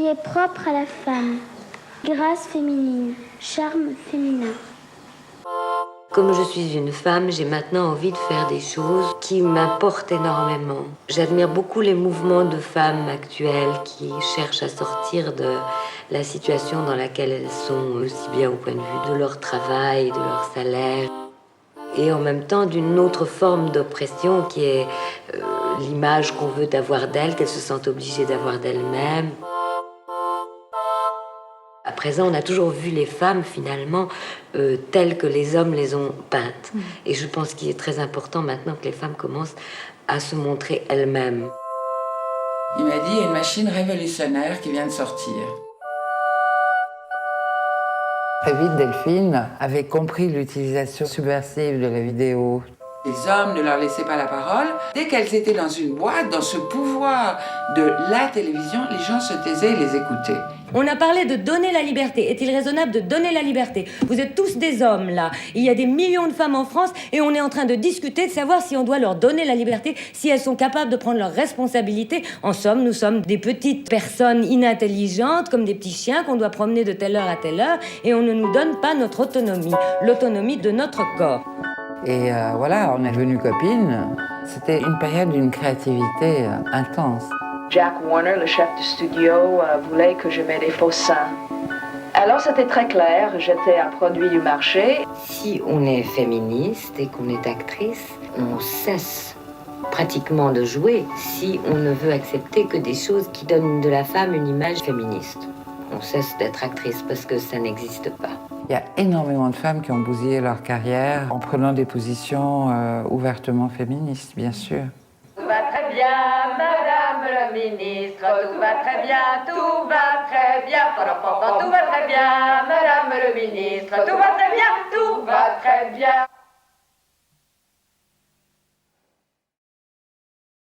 qui est propre à la femme. Grâce féminine, charme féminin. Comme je suis une femme, j'ai maintenant envie de faire des choses qui m'importent énormément. J'admire beaucoup les mouvements de femmes actuelles qui cherchent à sortir de la situation dans laquelle elles sont, aussi bien au point de vue de leur travail, de leur salaire, et en même temps d'une autre forme d'oppression qui est l'image qu'on veut d'avoir d'elles, qu'elles se sentent obligées d'avoir d'elles-mêmes. À présent, on a toujours vu les femmes, finalement, telles que les hommes les ont peintes. Et je pense qu'il est très important maintenant que les femmes commencent à se montrer elles-mêmes. Il m'a dit, il y a une machine révolutionnaire qui vient de sortir. Très vite, Delphine avait compris l'utilisation subversive de la vidéo. Les hommes ne leur laissaient pas la parole. Dès qu'elles étaient dans une boîte, dans ce pouvoir de la télévision, les gens se taisaient et les écoutaient. On a parlé de donner la liberté. Est-il raisonnable de donner la liberté? Vous êtes tous des hommes, là. Il y a des millions de femmes en France et on est en train de discuter, de savoir si on doit leur donner la liberté, si elles sont capables de prendre leurs responsabilités. En somme, nous sommes des petites personnes inintelligentes, comme des petits chiens qu'on doit promener de telle heure à telle heure, et on ne nous donne pas notre autonomie, l'autonomie de notre corps. Et voilà, on est devenues copines. C'était une période d'une créativité intense. Jack Warner, le chef du studio, voulait que je mette des faux seins. Alors c'était très clair, j'étais un produit du marché. Si on est féministe et qu'on est actrice, on cesse pratiquement de jouer si on ne veut accepter que des choses qui donnent de la femme une image féministe. On cesse d'être actrice parce que ça n'existe pas. Il y a énormément de femmes qui ont bousillé leur carrière en prenant des positions ouvertement féministes, bien sûr. Tout va très bien, madame la ministre, tout va très bien, tout va très bien, tout va très bien, madame le ministre, tout va très bien, tout va très bien.